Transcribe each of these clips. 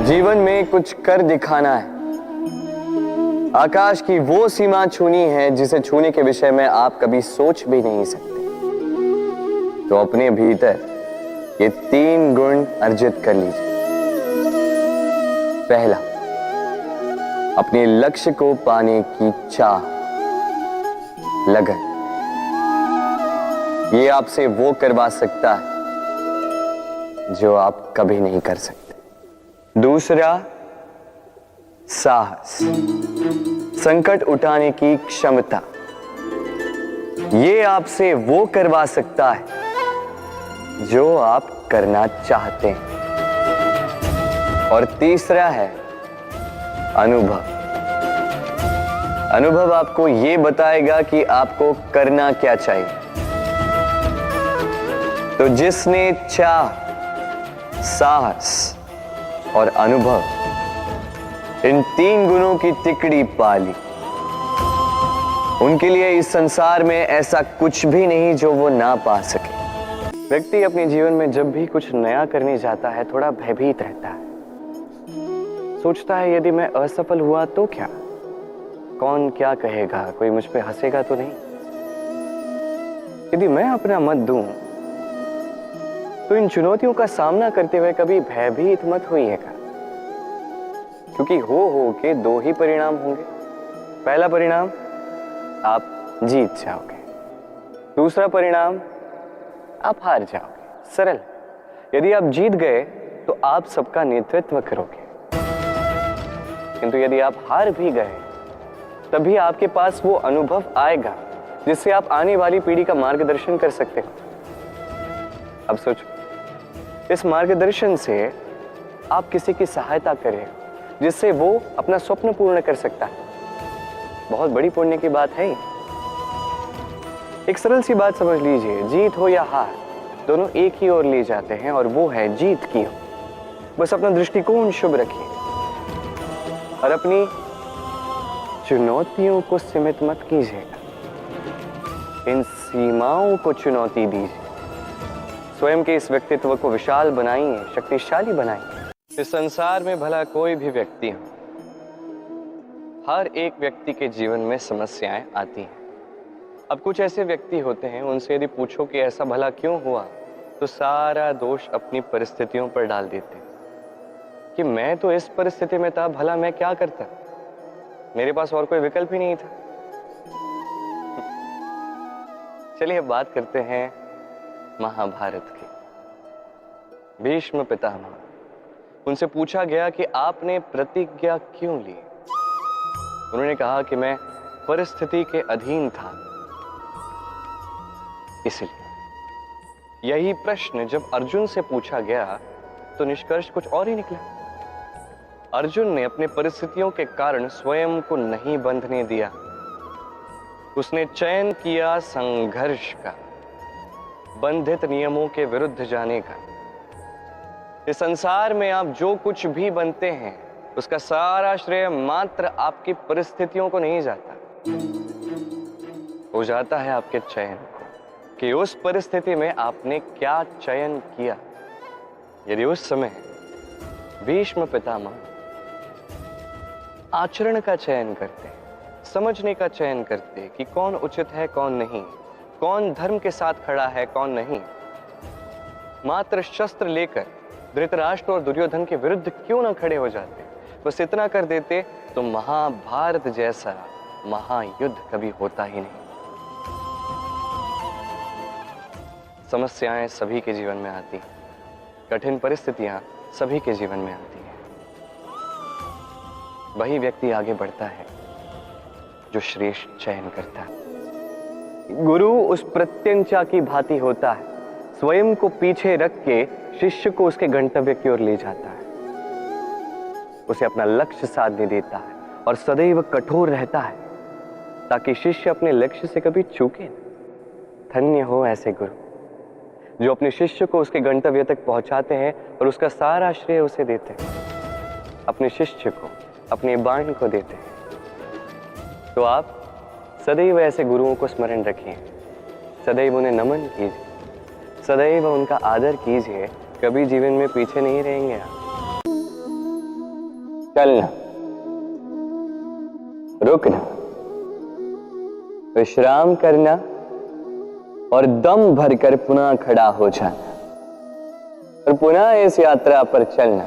जीवन में कुछ कर दिखाना है। आकाश की वो सीमा छूनी है जिसे छूने के विषय में आप कभी सोच भी नहीं सकते। तो अपने भीतर ये 3 गुण अर्जित कर लीजिए। पहला, अपने लक्ष्य को पाने की चाह, लगन। ये आपसे वो करवा सकता है जो आप कभी नहीं कर सकते। दूसरा, साहस, संकट उठाने की क्षमता। ये आपसे वो करवा सकता है जो आप करना चाहते हैं। और तीसरा है अनुभव। अनुभव आपको ये बताएगा कि आपको करना क्या चाहिए। तो जिसने चाह, साहस और अनुभव, इन 3 गुणों की तिकड़ी पा ली, उनके लिए इस संसार में ऐसा कुछ भी नहीं जो वो ना पा सके। व्यक्ति अपने जीवन में जब भी कुछ नया करने जाता है थोड़ा भयभीत रहता है। सोचता है यदि मैं असफल हुआ तो क्या, कौन क्या कहेगा, कोई मुझ पे हंसेगा तो नहीं। यदि मैं अपना मत दूं तो इन चुनौतियों का सामना करते हुए कभी भयभीत मत होइएगा, क्योंकि हो के 2 ही परिणाम होंगे। पहला परिणाम, आप जीत जाओगे। दूसरा परिणाम, आप हार जाओगे। सरल। यदि आप जीत गए तो आप सबका नेतृत्व करोगे, किंतु यदि आप हार भी गए तभी आपके पास वो अनुभव आएगा जिससे आप आने वाली पीढ़ी का मार्गदर्शन कर सकते हो। अब सोचो, इस मार्गदर्शन से आप किसी की सहायता करें जिससे वो अपना स्वप्न पूर्ण कर सकता है। बहुत बड़ी पुण्य की बात है। एक सरल सी बात समझ लीजिए, जीत हो या हार, दोनों एक ही ओर ले जाते हैं और वो है जीत की ओर। बस अपना दृष्टिकोण शुभ रखिए और अपनी चुनौतियों को सीमित मत कीजिएगा। इन सीमाओं को चुनौती दीजिए। स्वयं के इस व्यक्तित्व को विशाल बनाइए, शक्तिशाली बनाइए। इस संसार में भला कोई भी व्यक्ति हो, हर एक व्यक्ति के जीवन में समस्याएं आती हैं। अब कुछ ऐसे व्यक्ति होते हैं, उनसे यदि पूछो कि ऐसा भला क्यों हुआ, तो सारा दोष अपनी परिस्थितियों पर डाल देते हैं कि मैं तो इस परिस्थिति में था, भला मैं क्या करता, मेरे पास और कोई विकल्प ही नहीं था। चलिए बात करते हैं महाभारत की। भीष्म पितामह, उनसे पूछा गया कि आपने प्रतिज्ञा क्यों ली। उन्होंने कहा कि मैं परिस्थिति के अधीन था, इसलिए। यही प्रश्न जब अर्जुन से पूछा गया तो निष्कर्ष कुछ और ही निकला। अर्जुन ने अपने परिस्थितियों के कारण स्वयं को नहीं बंधने दिया। उसने चयन किया संघर्ष का, बंधित नियमों के विरुद्ध जाने का। इस संसार में आप जो कुछ भी बनते हैं उसका सारा श्रेय मात्र आपकी परिस्थितियों को नहीं जाता, वो जाता है आपके चयन को, कि उस परिस्थिति में आपने क्या चयन किया। यदि उस समय भीष्म पितामह आचरण का चयन करते, समझने का चयन करते कि कौन उचित है कौन नहीं, कौन धर्म के साथ खड़ा है कौन नहीं, मात्र शस्त्र लेकर धृतराष्ट्र और दुर्योधन के विरुद्ध क्यों न खड़े हो जाते, बस इतना कर देते, तो महाभारत जैसा महायुद्ध कभी होता ही नहीं। समस्याएं सभी के जीवन में आती हैं, कठिन परिस्थितियां सभी के जीवन में आती हैं। वही व्यक्ति आगे बढ़ता है जो श्रेष्ठ चयन करता है। गुरु उस प्रत्यंचा की भांति होता है, स्वयं को पीछे रख के शिष्य को उसके गंतव्य की ओर ले जाता है, उसे अपना लक्ष्य साधने देता है और सदैव कठोर रहता है ताकि शिष्य अपने लक्ष्य से कभी चूके न। धन्य हो ऐसे गुरु जो अपने शिष्य को उसके गंतव्य तक पहुंचाते हैं और उसका सारा श्रेय उसे देते हैं, अपने शिष्य को, अपने बाण को देते हैं। तो आप सदैव ऐसे गुरुओं को स्मरण रखिए, सदैव उन्हें नमन कीजिए, सदैव उनका आदर कीजिए, कभी जीवन में पीछे नहीं रहेंगे आप। चलना, रुकना, विश्राम करना और दम भरकर पुनः खड़ा हो जाना और पुनः इस यात्रा पर चलना।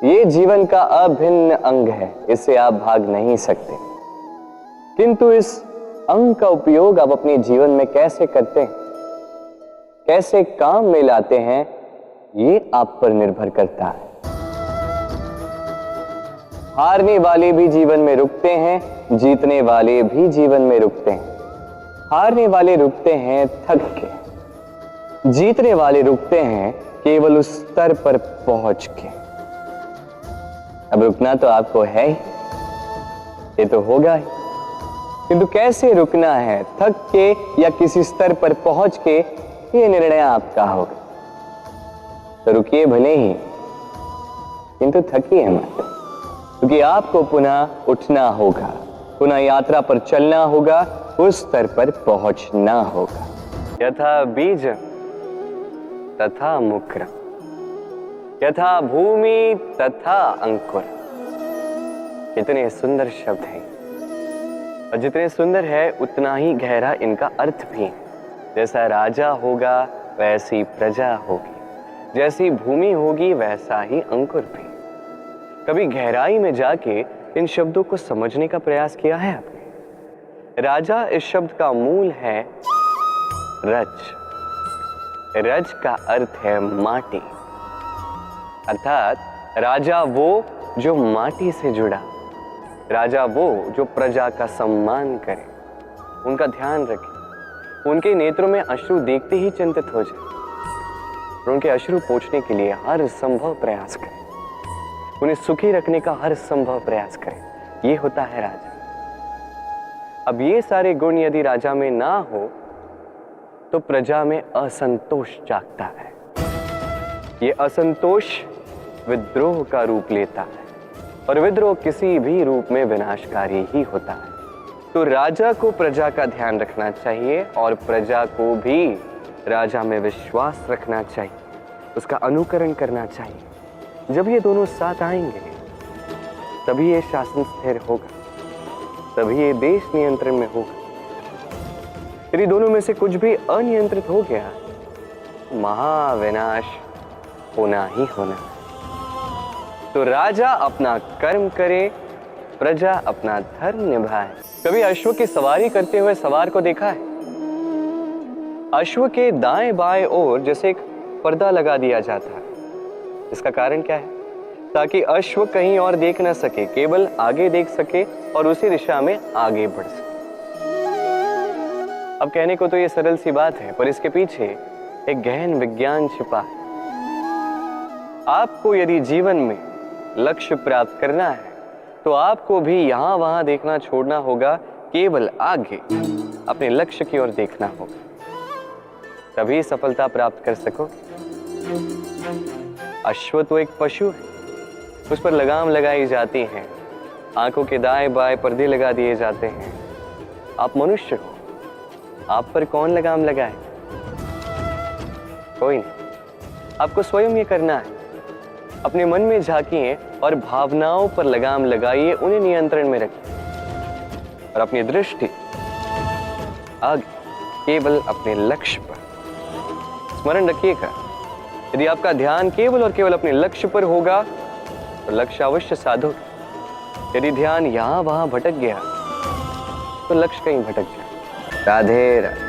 ये जीवन का अभिन्न अंग है, इससे आप भाग नहीं सकते। किंतु इस अंग का उपयोग आप अपने जीवन में कैसे करते हैं, कैसे काम में लाते हैं, ये आप पर निर्भर करता है। हारने वाले भी जीवन में रुकते हैं, जीतने वाले भी जीवन में रुकते हैं। हारने वाले रुकते हैं थक के, जीतने वाले रुकते हैं केवल उस स्तर पर पहुंच के। अब रुकना तो आपको है ही, ये तो होगा ही, किंतु कैसे रुकना है, थक के या किसी स्तर पर पहुंच के, ये निर्णय आपका होगा। तो रुकिए भले ही, किंतु थकिए मत, क्योंकि आपको पुनः उठना होगा, पुनः यात्रा पर चलना होगा, उस स्तर पर पहुंचना होगा। यथा बीज तथा मुक्र, यथा भूमि तथा अंकुर। कितने सुंदर शब्द हैं, और जितने सुंदर है उतना ही गहरा इनका अर्थ भी है। जैसा राजा होगा वैसी प्रजा होगी, जैसी भूमि होगी वैसा ही अंकुर भी। कभी गहराई में जाके इन शब्दों को समझने का प्रयास किया है आपने? राजा इस शब्द का मूल है रज। रज का अर्थ है माटी, अर्थात राजा वो जो माटी से जुड़ा, राजा वो जो प्रजा का सम्मान करे, उनका ध्यान रखे, उनके नेत्रों में अश्रु देखते ही चिंतित हो जाए और उनके अश्रु पोंछने के लिए हर संभव प्रयास करे, उन्हें सुखी रखने का हर संभव प्रयास करे। ये होता है राजा। अब ये सारे गुण यदि राजा में ना हो तो प्रजा में असंतोष जागता है। ये असंतोष विद्रोह का रूप लेता है और विद्रोह किसी भी रूप में विनाशकारी ही होता है। तो राजा को प्रजा का ध्यान रखना चाहिए और प्रजा को भी राजा में विश्वास रखना चाहिए, उसका अनुकरण करना चाहिए। जब ये दोनों साथ आएंगे तभी ये शासन स्थिर होगा, तभी ये देश नियंत्रण में होगा। यदि दोनों में से कुछ भी अनियंत्रित हो गया, महाविनाश होना ही होना है। तो राजा अपना कर्म करे, प्रजा अपना धर्म निभाए। कभी अश्व की सवारी करते हुए सवार को देखा है? अश्व के दाएं बाएं ओर जैसे एक पर्दा लगा दिया जाता है। इसका कारण क्या है? ताकि अश्व कहीं और देख ना सके, केवल आगे देख सके और उसी दिशा में आगे बढ़ सके। अब कहने को तो ये सरल सी बात है, पर इसके पीछे एक गहन विज्ञान छिपा है। आपको यदि जीवन में लक्ष्य प्राप्त करना है तो आपको भी यहां वहां देखना छोड़ना होगा, केवल आगे अपने लक्ष्य की ओर देखना होगा, तभी सफलता प्राप्त कर सकोगे। अश्व तो एक पशु है, उस पर लगाम लगाई जाती है, आंखों के दाएं बाएं पर्दे लगा दिए जाते हैं। आप मनुष्य हो, आप पर कौन लगाम लगाए? कोई नहीं। आपको स्वयं ये करना है। अपने मन में झांकिए और भावनाओं पर लगाम लगाइए, उन्हें नियंत्रण में रखिए और अपनी दृष्टि आगे केवल अपने लक्ष्य पर। स्मरण रखिएगा, यदि आपका ध्यान केवल और केवल अपने लक्ष्य पर होगा तो लक्ष्य अवश्य साधोगे। यदि ध्यान यहां वहां भटक गया तो लक्ष्य कहीं भटक जाए। राधे राधे।